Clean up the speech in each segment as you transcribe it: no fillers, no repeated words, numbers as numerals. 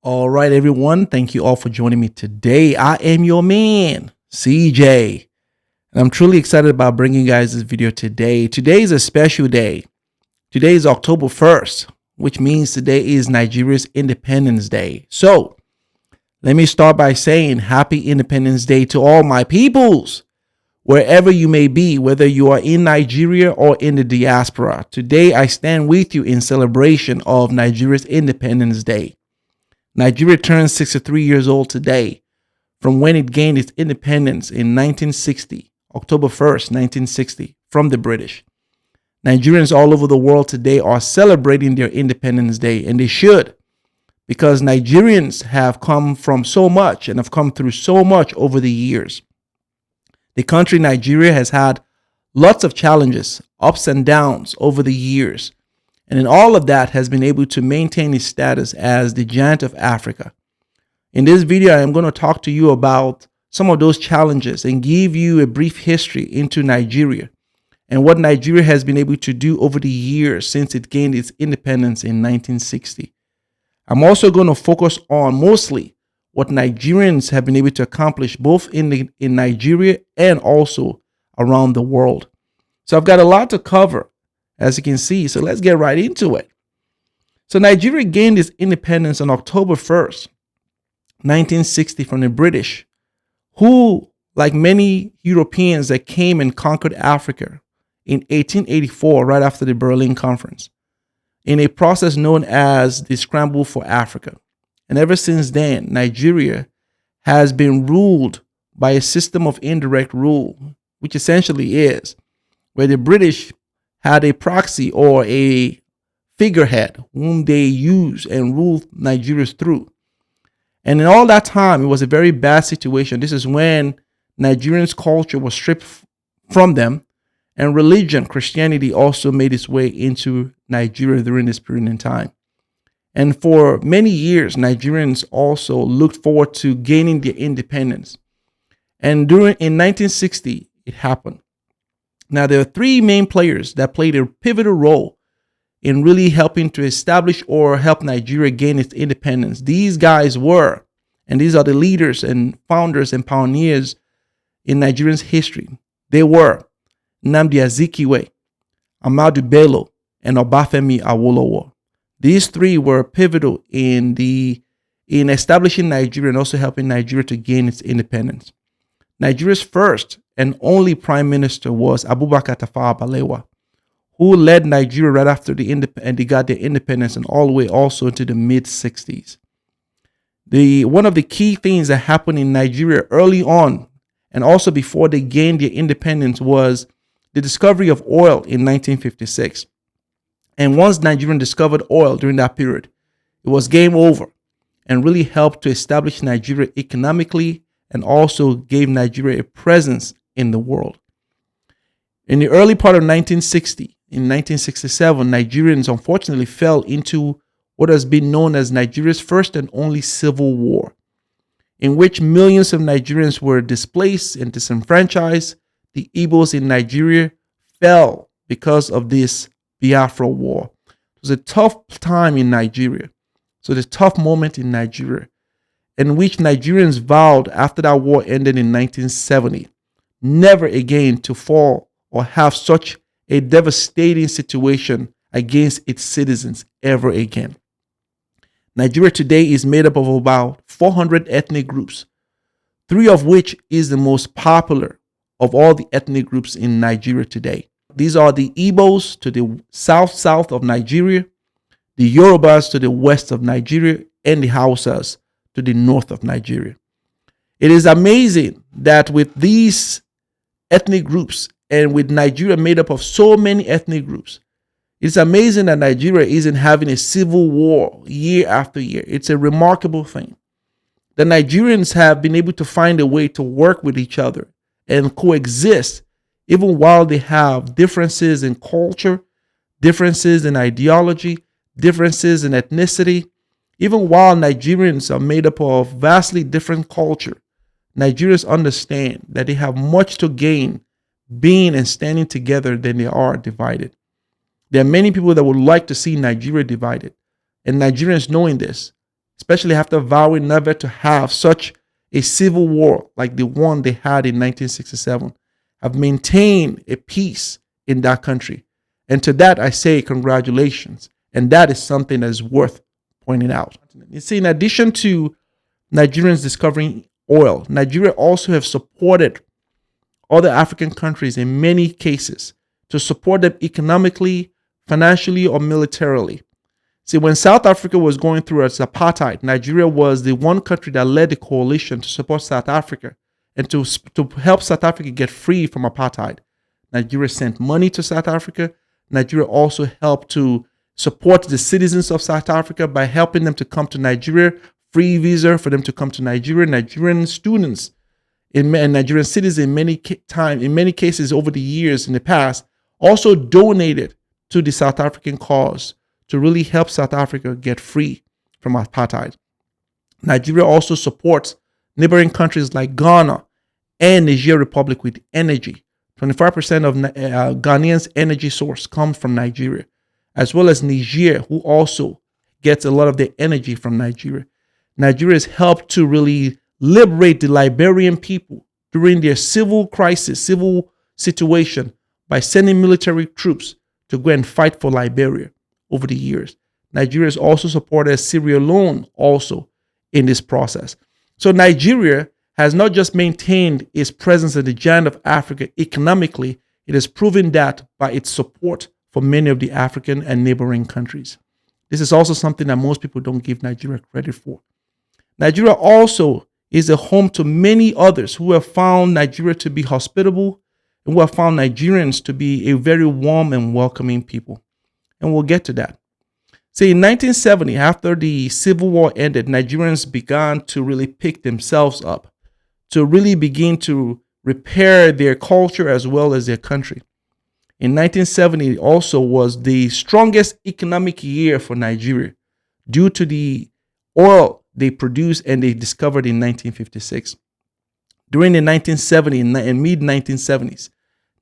All right, everyone. Thank you all for joining me today. I am your man, CJ, and I'm truly excited about bringing you guys this video today. Today is a special day. Today is October 1st, which means today is Nigeria's Independence Day. So let me start by saying Happy Independence Day to all my peoples, wherever you may be, whether you are in Nigeria or in the diaspora. Today, I stand with you in celebration of Nigeria's Independence Day. Nigeria turns 63 years old today from when it gained its independence in 1960, October 1st, 1960, from the British. Nigerians all over the world today are celebrating their Independence Day, and they should, because Nigerians have come from so much and have come through so much over the years. The country Nigeria has had lots of challenges, ups and downs over the years. And in all of that has been able to maintain its status as the giant of Africa. In this video, I am going to talk to you about some of those challenges and give you a brief history into Nigeria and what Nigeria has been able to do over the years since it gained its independence in 1960. I'm also going to focus on mostly what Nigerians have been able to accomplish both in Nigeria and also around the world. So I've got a lot to cover, as you can see. So let's get right into it. So Nigeria gained its independence on October 1st, 1960 from the British, who, like many Europeans that came and conquered Africa in 1884, right after the Berlin Conference, in a process known as the Scramble for Africa. And ever since then, Nigeria has been ruled by a system of indirect rule, which essentially is where the British had a proxy or a figurehead whom they use and rule Nigeria through. And in all that time, it was a very bad situation. This is when Nigerians' culture was stripped from them, and religion, Christianity, also made its way into Nigeria during this period in time. And for many years, Nigerians also looked forward to gaining their independence. And in 1960, it happened. Now, there are three main players that played a pivotal role in really helping to establish or help Nigeria gain its independence. These guys were, and these are the leaders and founders and pioneers in Nigerians' history. They were Nnamdi Azikiwe, Ahmadu Bello, and Obafemi Awolowo. These three were pivotal in establishing Nigeria and also helping Nigeria to gain its independence. Nigeria's first and only prime minister was Abubakar Tafawa Balewa, who led Nigeria right after they got their independence and all the way also into the mid-60s. One of the key things that happened in Nigeria early on and also before they gained their independence was the discovery of oil in 1956. And once Nigerians discovered oil during that period, it was game over and really helped to establish Nigeria economically and also gave Nigeria a presence in the world. In the early part of 1960, in 1967, Nigerians unfortunately fell into what has been known as Nigeria's first and only civil war, in which millions of Nigerians were displaced and disenfranchised. The Igbos in Nigeria fell because of this Biafra war. It was a tough time in Nigeria. So the tough moment in Nigeria, in which Nigerians vowed after that war ended in 1970, never again to fall or have such a devastating situation against its citizens ever again. Nigeria today is made up of about 400 ethnic groups, three of which is the most popular of all the ethnic groups in Nigeria today. These are the Igbos to the south of Nigeria, the Yorubas to the west of Nigeria, and the Hausas to the north of Nigeria. It is amazing that with these ethnic groups and with Nigeria made up of so many ethnic groups, it's amazing that Nigeria isn't having a civil war year after year. It's a remarkable thing. The Nigerians have been able to find a way to work with each other and coexist, even while they have differences in culture, differences in ideology, differences in ethnicity. Even while Nigerians are made up of vastly different culture, Nigerians understand that they have much to gain being and standing together than they are divided. There are many people that would like to see Nigeria divided, and Nigerians knowing this especially after vowing never to have such a civil war like the one they had in 1967, have maintained a peace in that country. And to that, I say congratulations. And that is something that is worth pointing out. You see, in addition to Nigerians discovering oil, Nigeria also have supported other African countries in many cases to support them economically, financially, or militarily. See, when South Africa was going through its apartheid, Nigeria was the one country that led the coalition to support South Africa and to help South Africa get free from apartheid. Nigeria sent money to South Africa. Nigeria also helped to support the citizens of South Africa by helping them to come to Nigeria, free visa for them to come to Nigeria. Nigerian students and Nigerian citizens in many cases over the years in the past also donated to the South African cause to really help South Africa get free from apartheid. Nigeria also supports neighboring countries like Ghana and Niger Republic with energy. 25% of Ghanaians' energy source comes from Nigeria, as well as Niger, who also gets a lot of their energy from Nigeria. Nigeria has helped to really liberate the Liberian people during their civil crisis, civil situation, by sending military troops to go and fight for Liberia over the years. Nigeria has also supported Sierra Leone also in this process. So Nigeria has not just maintained its presence in the giant of Africa economically, it has proven that by its support for many of the African and neighboring countries. This is also something that most people don't give Nigeria credit for. Nigeria also is a home to many others who have found Nigeria to be hospitable and who have found Nigerians to be a very warm and welcoming people. And we'll get to that. See, in 1970, after the Civil War ended, Nigerians began to really pick themselves up, to really begin to repair their culture as well as their country. In 1970 also was the strongest economic year for Nigeria due to the oil they produced and they discovered in 1956. During the 1970s and mid-1970s,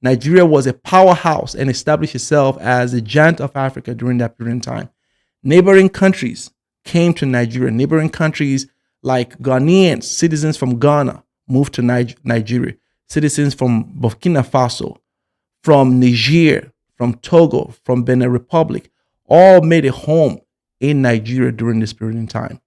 Nigeria was a powerhouse and established itself as a giant of Africa during that period of time. Neighboring countries came to Nigeria. Neighboring countries like Ghanaians, citizens from Ghana, moved to Nigeria. Citizens from Burkina Faso, from Niger, from Togo, from Benin Republic, all made a home in Nigeria during this period of time.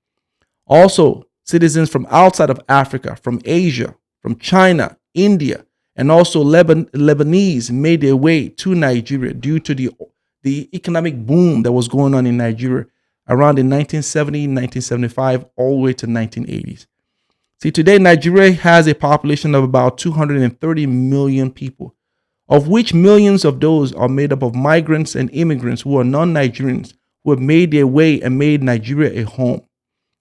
Also, citizens from outside of Africa, from Asia, from China, India, and also Lebanese made their way to Nigeria due to the economic boom that was going on in Nigeria around in 1970, 1975, all the way to 1980s. See, today Nigeria has a population of about 230 million people, of which millions of those are made up of migrants and immigrants who are non-Nigerians who have made their way and made Nigeria a home.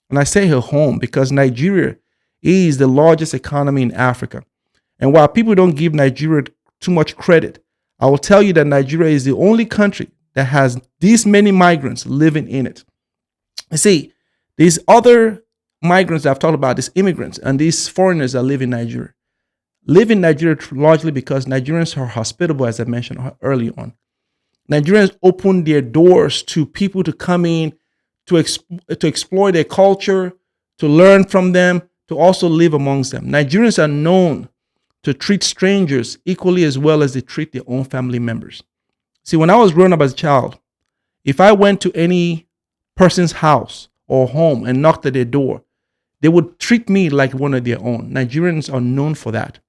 And I say a home because Nigeria is the largest economy in Africa. And while people don't give Nigeria too much credit, I will tell you that Nigeria is the only country that has these many migrants living in it. You see, these other migrants that I've talked about, these immigrants and these foreigners that live in Nigeria largely because Nigerians are hospitable, as I mentioned earlier on. Nigerians open their doors to people to come in, to explore their culture, to learn from them, to also live amongst them. Nigerians are known to treat strangers equally as well as they treat their own family members. See, when I was growing up as a child, if I went to any person's house or home and knocked at their door, they would treat me like one of their own. Nigerians are known for that,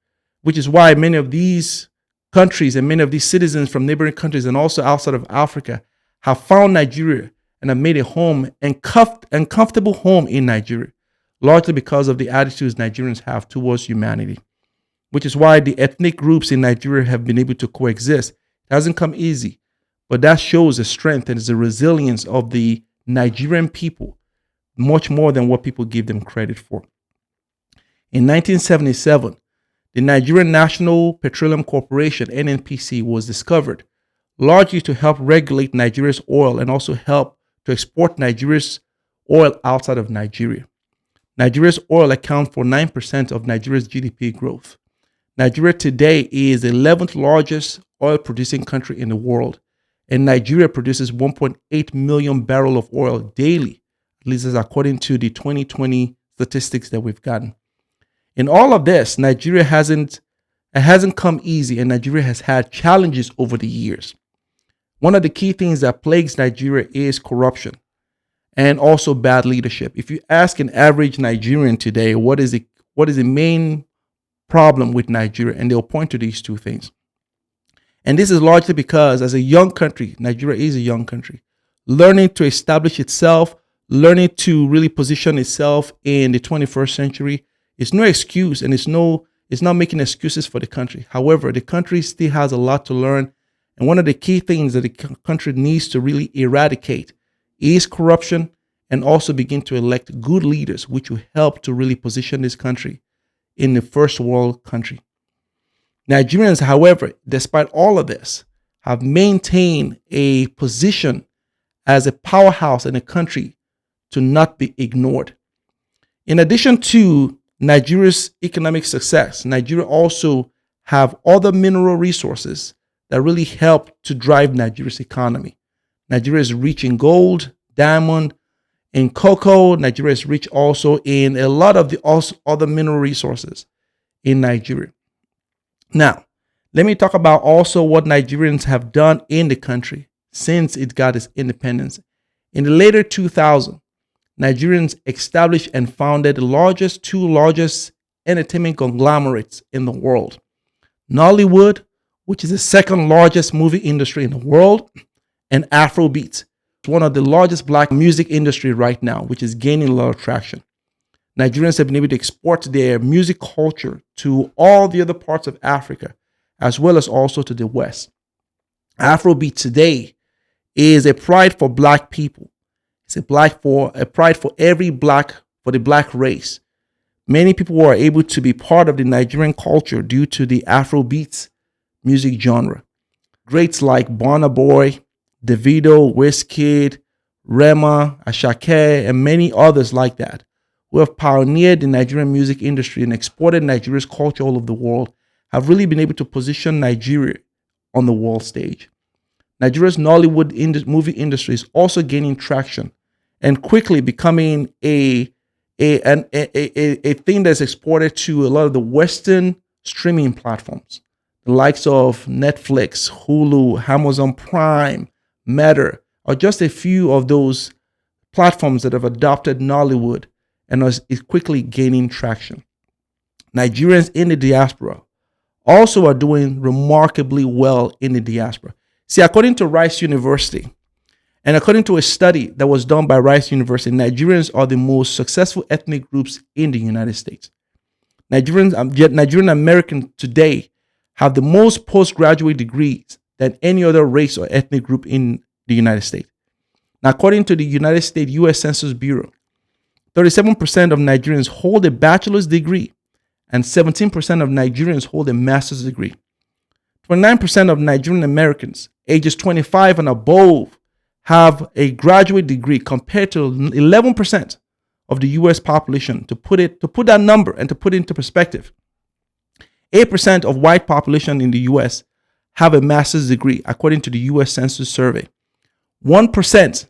which is why many of these countries and many of these citizens from neighboring countries and also outside of Africa have found Nigeria and have made a home and comfortable home in Nigeria, largely because of the attitudes Nigerians have towards humanity, which is why the ethnic groups in Nigeria have been able to coexist. It hasn't come easy, but that shows the strength and the resilience of the Nigerian people, much more than what people give them credit for. In 1977, the Nigerian National Petroleum Corporation, NNPC, was discovered, largely to help regulate Nigeria's oil and also help to export Nigeria's oil outside of Nigeria. Nigeria's oil accounts for 9% of Nigeria's GDP growth. Nigeria today is the 11th largest oil producing country in the world, and Nigeria produces 1.8 million barrels of oil daily, At least as according to the 2020 statistics that we've gotten. In all of this, Nigeria hasn't come easy, and Nigeria has had challenges over the years. One of the key things that plagues Nigeria is corruption and also bad leadership. If you ask an average Nigerian today, what is the main problem with Nigeria, and they'll point to these two things. And this is largely because as a young country, Nigeria is a young country, learning to establish itself, learning to really position itself in the 21st century is no excuse, and it's not making excuses for the country. However, the country still has a lot to learn. And one of the key things that the country needs to really eradicate is corruption, and also begin to elect good leaders, which will help to really position this country in the first world country. Nigerians, however, despite all of this, have maintained a position as a powerhouse in a country to not be ignored. In addition to Nigeria's economic success, Nigeria also have other mineral resources that really help to drive Nigeria's economy. Nigeria is rich in gold, diamond, and cocoa. Nigeria is rich also in a lot of the other mineral resources in Nigeria. Now, let me talk about also what Nigerians have done in the country since it got its independence. In the later 2000s, Nigerians established and founded the two largest entertainment conglomerates in the world. Nollywood, which is the second largest movie industry in the world, and Afrobeat, one of the largest black music industry right now, which is gaining a lot of traction. Nigerians have been able to export their music culture to all the other parts of Africa, as well as also to the West. Afrobeat today is a pride for black people. It's a pride for the black race. Many people are able to be part of the Nigerian culture due to the Afrobeat music genre. Greats like Burna Boy, Davido, Wizkid, Rema, Ashake, and many others like that, who have pioneered the Nigerian music industry and exported Nigeria's culture all over the world, have really been able to position Nigeria on the world stage. Nigeria's Nollywood movie industry is also gaining traction and quickly becoming a thing that's exported to a lot of the Western streaming platforms, the likes of Netflix, Hulu, Amazon Prime, Meta, are just a few of those platforms that have adopted Nollywood and is quickly gaining traction. Nigerians in the diaspora also are doing remarkably well in the diaspora. See, according to Rice University, and according to a study that was done by Rice University, Nigerians are the most successful ethnic groups in the United States. Nigerian Americans today have the most postgraduate degrees than any other race or ethnic group in the United States. Now, according to the United States U.S. Census Bureau, 37% of Nigerians hold a bachelor's degree, and 17% of Nigerians hold a master's degree. 29% of Nigerian Americans ages 25 and above have a graduate degree, compared to 11% of the U.S. population. To put that number and to put it into perspective, 8% of white population in the U.S. have a master's degree, according to the U.S. Census Survey. 1%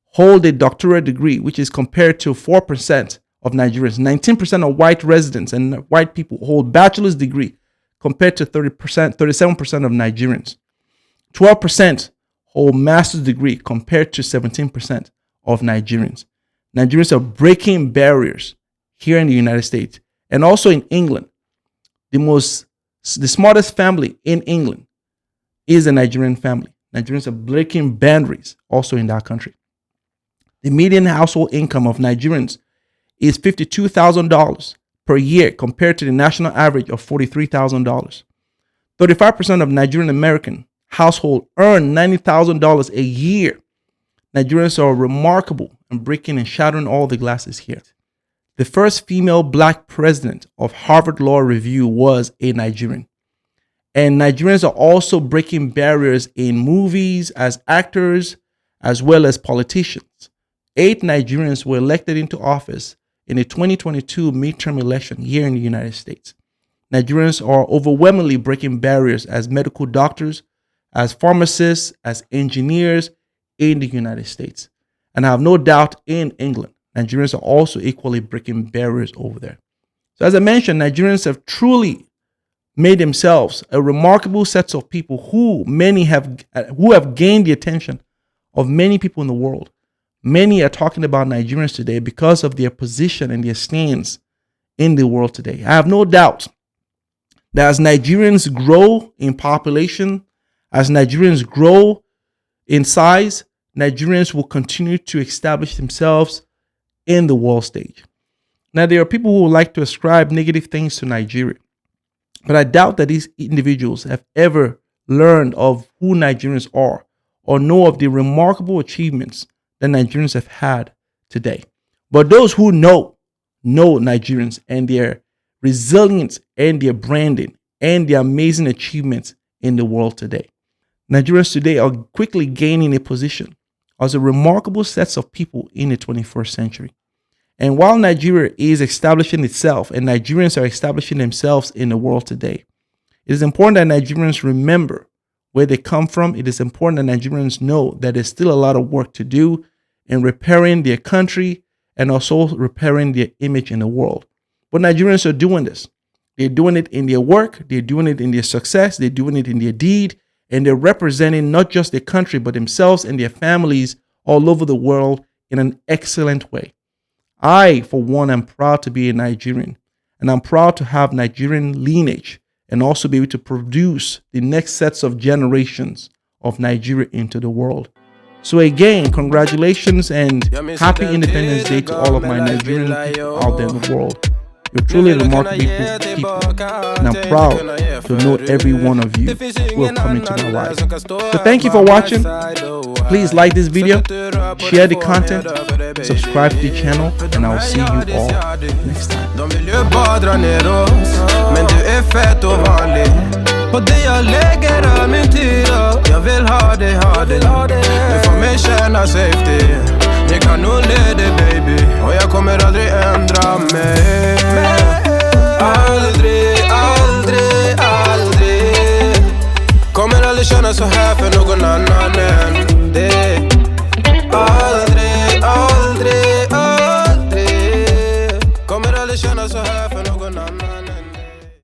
hold a doctorate degree, which is compared to 4% of Nigerians. 19% of white residents and white people hold bachelor's degree, compared to 37% of Nigerians. 12% hold master's degree, compared to 17% of Nigerians. Nigerians are breaking barriers here in the United States and also in England. The smartest family in England is a Nigerian family. Nigerians are breaking boundaries also in that country. The median household income of Nigerians is $52,000 per year, compared to the national average of $43,000. 35% of Nigerian American households earn $90,000 a year. Nigerians are remarkable and breaking and shattering all the glasses here. The first female black president of Harvard Law Review was a Nigerian. And Nigerians are also breaking barriers in movies as actors, as well as politicians. 8 Nigerians were elected into office in the 2022 midterm election here in the United States. Nigerians are overwhelmingly breaking barriers as medical doctors, as pharmacists, as engineers in the United States. And I have no doubt in England, Nigerians are also equally breaking barriers over there. So as I mentioned, Nigerians have truly made themselves a remarkable set of people who have gained the attention of many people in the world. Many are talking about Nigerians today because of their position and their stance in the world today. I have no doubt that as Nigerians grow in population, as Nigerians grow in size, Nigerians will continue to establish themselves in the world stage. Now, there are people who would like to ascribe negative things to Nigeria, but I doubt that these individuals have ever learned of who Nigerians are or know of the remarkable achievements that Nigerians have had today. But those who know Nigerians and their resilience and their branding and their amazing achievements in the world today. Nigerians today are quickly gaining a position as a remarkable set of people in the 21st century. And while Nigeria is establishing itself and Nigerians are establishing themselves in the world today, it is important that Nigerians remember where they come from. It is important that Nigerians know that there's still a lot of work to do in repairing their country and also repairing their image in the world. But Nigerians are doing this. They're doing it in their work, they're doing it in their success, they're doing it in their deed, and they're representing not just their country, but themselves and their families all over the world in an excellent way. I, for one, am proud to be a Nigerian, and I'm proud to have Nigerian lineage and also be able to produce the next sets of generations of Nigeria into the world. So again, congratulations and happy Independence Day to all of my Nigerian people out there in the world. You're truly remarkable people, and I'm proud to know every one of you who have come into my life. So thank you for watching. Please like this video, share the content, subscribe to the channel, and I'll see you all next time. Och det jag lägger är min tid, jag vill ha det, nu får mig känna safety. Ni kan nog leda baby, och jag kommer aldrig ändra mig.